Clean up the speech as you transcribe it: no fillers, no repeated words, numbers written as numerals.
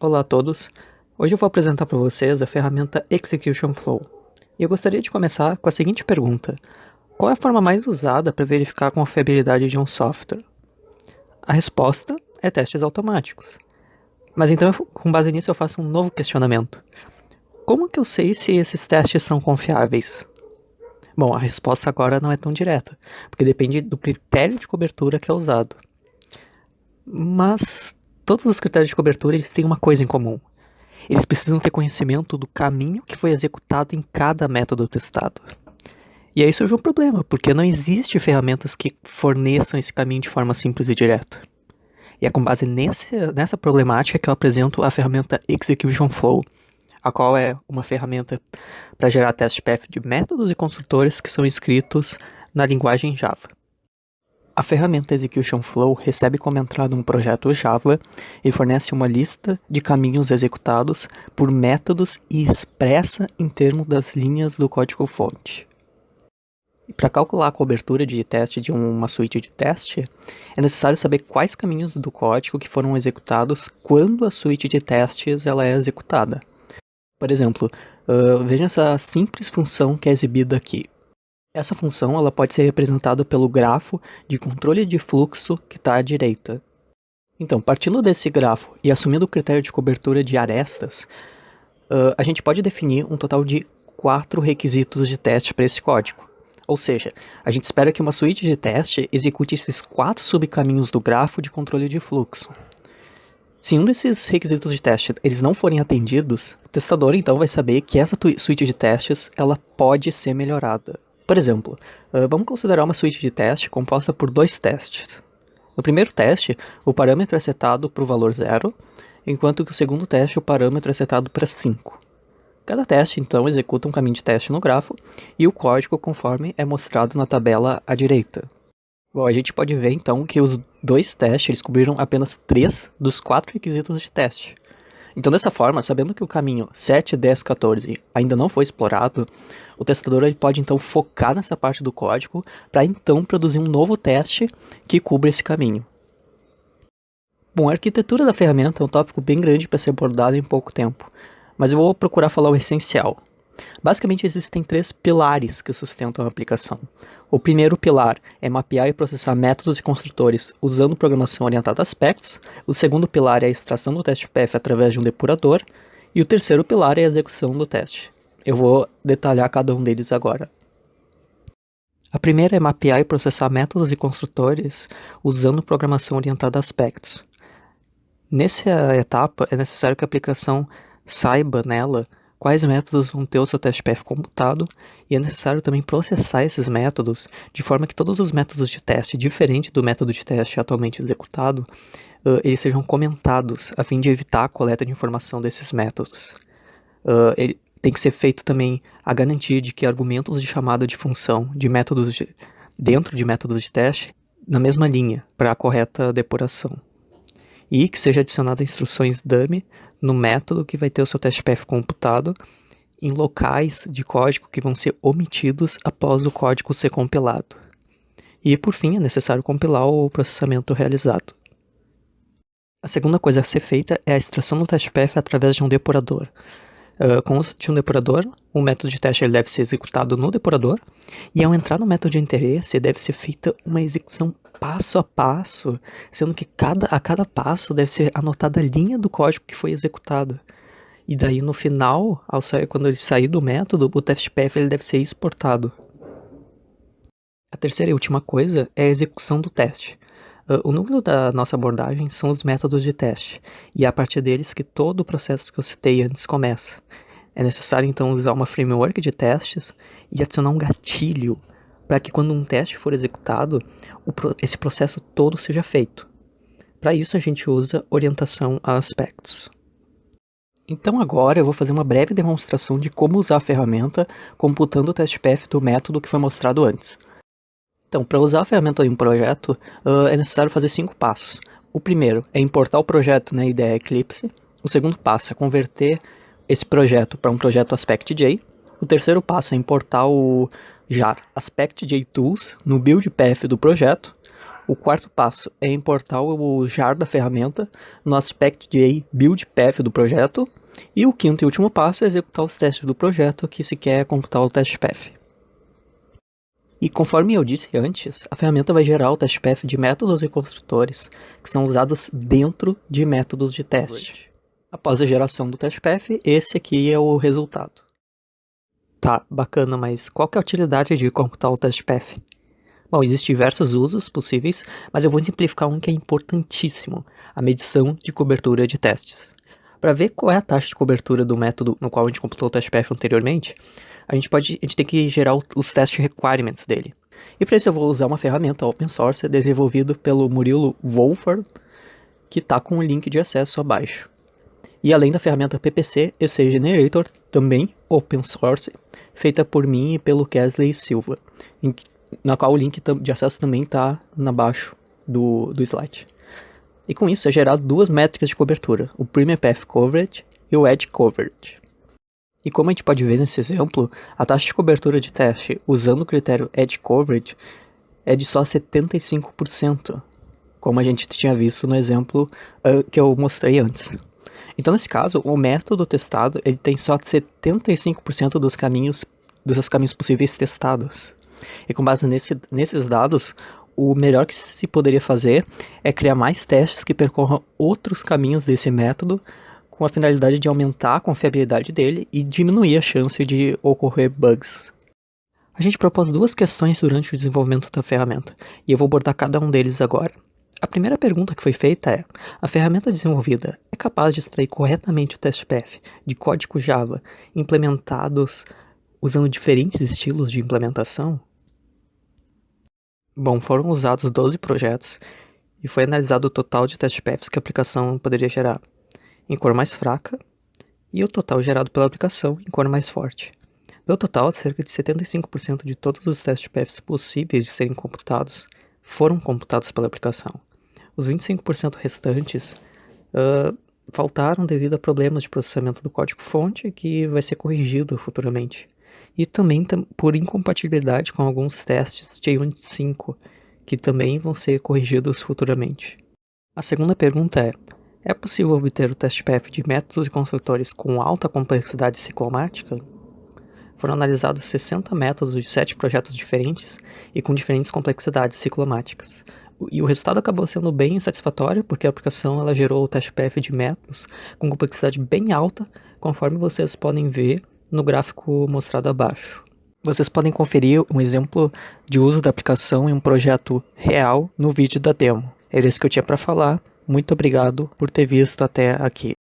Olá a todos. Hoje eu vou apresentar para vocês a ferramenta Execution Flow. E eu gostaria de começar com a seguinte pergunta: qual é a forma mais usada para verificar a confiabilidade de um software? A resposta é testes automáticos. Mas então, com base nisso, eu faço um novo questionamento. Como que eu sei se esses testes são confiáveis? Bom, a resposta agora não é tão direta, porque depende do critério de cobertura que é usado. Mas todos os critérios de cobertura eles têm uma coisa em comum. Eles precisam ter conhecimento do caminho que foi executado em cada método testado. E aí surge um problema, porque não existe ferramentas que forneçam esse caminho de forma simples e direta. E é com base nessa problemática que eu apresento a ferramenta Execution Flow, a qual é uma ferramenta para gerar teste path de métodos e construtores que são escritos na linguagem Java. A ferramenta Execution Flow recebe como entrada um projeto Java e fornece uma lista de caminhos executados por métodos e expressa em termos das linhas do código-fonte. Para calcular a cobertura de teste de uma suíte de teste, é necessário saber quais caminhos do código que foram executados quando a suíte de testes ela é executada. Por exemplo, veja essa simples função que é exibida aqui. Essa função ela pode ser representada pelo grafo de controle de fluxo que está à direita. Então, partindo desse grafo e assumindo o critério de cobertura de arestas, a gente pode definir um total de 4 requisitos de teste para esse código. Ou seja, a gente espera que uma suíte de teste execute esses 4 subcaminhos do grafo de controle de fluxo. Se um desses requisitos de teste eles não forem atendidos, o testador então vai saber que essa suíte de testes ela pode ser melhorada. Por exemplo, vamos considerar uma suíte de teste composta por 2 testes. No primeiro teste, o parâmetro é setado para o valor 0, enquanto que o segundo teste o parâmetro é setado para 5. Cada teste, então, executa um caminho de teste no grafo e o código conforme é mostrado na tabela à direita. Bom, a gente pode ver, então, que os 2 testes eles cobriram apenas 3 dos 4 requisitos de teste. Então, dessa forma, sabendo que o caminho 7, 10, 14 ainda não foi explorado, o testador ele pode então focar nessa parte do código para então produzir um novo teste que cubra esse caminho. Bom, a arquitetura da ferramenta é um tópico bem grande para ser abordado em pouco tempo, mas eu vou procurar falar o essencial. Basicamente existem 3 pilares que sustentam a aplicação. O primeiro pilar é mapear e processar métodos e construtores usando programação orientada a aspectos. O segundo pilar é a extração do teste path através de um depurador. E o terceiro pilar é a execução do teste. Eu vou detalhar cada um deles agora. A primeira é mapear e processar métodos e construtores usando programação orientada a aspectos. Nessa etapa, é necessário que a aplicação saiba nela quais métodos vão ter o seu teste path computado, e é necessário também processar esses métodos de forma que todos os métodos de teste, diferente do método de teste atualmente executado, eles sejam comentados, a fim de evitar a coleta de informação desses métodos. Tem que ser feito também a garantia de que argumentos de chamada de função dentro de métodos de teste, na mesma linha, para a correta depuração. E que seja adicionada instruções dummy no método que vai ter o seu teste path computado em locais de código que vão ser omitidos após o código ser compilado. E por fim, é necessário compilar o processamento realizado. A segunda coisa a ser feita é a extração do teste path através de um depurador. Com o uso de um depurador, o método de teste ele deve ser executado no depurador, e ao entrar no método de interesse, deve ser feita uma execução passo a passo, sendo que a cada passo deve ser anotada a linha do código que foi executada. E daí no final, quando ele sair do método, o teste path ele deve ser exportado. A terceira e última coisa é a execução do teste. O núcleo da nossa abordagem são os métodos de teste, e é a partir deles que todo o processo que eu citei antes começa. É necessário então usar uma framework de testes e adicionar um gatilho para que quando um teste for executado, esse processo todo seja feito. Para isso a gente usa orientação a aspectos. Então agora eu vou fazer uma breve demonstração de como usar a ferramenta computando o teste path do método que foi mostrado antes. Então, para usar a ferramenta em um projeto, é necessário fazer 5 passos. O primeiro é importar o projeto na IDE Eclipse. O segundo passo é converter esse projeto para um projeto Aspect.J. O terceiro passo é importar o jar Aspect.J Tools no build path do projeto. O quarto passo é importar o jar da ferramenta no Aspect.J Build Path do projeto. E o quinto e último passo é executar os testes do projeto que se quer computar o test path. E conforme eu disse antes, a ferramenta vai gerar o test path de métodos e construtores que são usados dentro de métodos de teste. Após a geração do test path, esse aqui é o resultado. Tá, bacana, mas qual que é a utilidade de computar o test path? Bom, existem diversos usos possíveis, mas eu vou simplificar um que é importantíssimo, a medição de cobertura de testes. Para ver qual é a taxa de cobertura do método no qual a gente computou o test path anteriormente, a gente tem que gerar os test requirements dele. E para isso eu vou usar uma ferramenta open source desenvolvida pelo Murilo Wolford, que está com o link de acesso abaixo. E além da ferramenta PPC EC Generator, também open source, feita por mim e pelo Kesley Silva, na qual o link de acesso também está abaixo do slide. E com isso é gerado duas métricas de cobertura, o Premium Path Coverage e o Edge Coverage. E como a gente pode ver nesse exemplo, a taxa de cobertura de teste usando o critério Edge Coverage é de só 75%, como a gente tinha visto no exemplo que eu mostrei antes. Então nesse caso, o método testado ele tem só 75% dos seus caminhos possíveis testados. E com base nesses dados, o melhor que se poderia fazer é criar mais testes que percorram outros caminhos desse método com a finalidade de aumentar a confiabilidade dele e diminuir a chance de ocorrer bugs. A gente propôs duas questões durante o desenvolvimento da ferramenta, e eu vou abordar cada um deles agora. A primeira pergunta que foi feita é: a ferramenta desenvolvida é capaz de extrair corretamente o test path de código Java implementados usando diferentes estilos de implementação? Bom, foram usados 12 projetos e foi analisado o total de test paths que a aplicação poderia gerar, em cor mais fraca, e o total gerado pela aplicação em cor mais forte. No total, cerca de 75% de todos os test paths possíveis de serem computados foram computados pela aplicação. Os 25% restantes faltaram devido a problemas de processamento do código-fonte que vai ser corrigido futuramente. E também por incompatibilidade com alguns testes JUnit 5, que também vão ser corrigidos futuramente. A segunda pergunta é possível obter o test path de métodos e construtores com alta complexidade ciclomática? Foram analisados 60 métodos de 7 projetos diferentes e com diferentes complexidades ciclomáticas. E o resultado acabou sendo bem satisfatório, porque a aplicação ela gerou o test path de métodos com complexidade bem alta, conforme vocês podem ver no gráfico mostrado abaixo. Vocês podem conferir um exemplo de uso da aplicação em um projeto real no vídeo da demo. Era isso que eu tinha para falar. Muito obrigado por ter visto até aqui.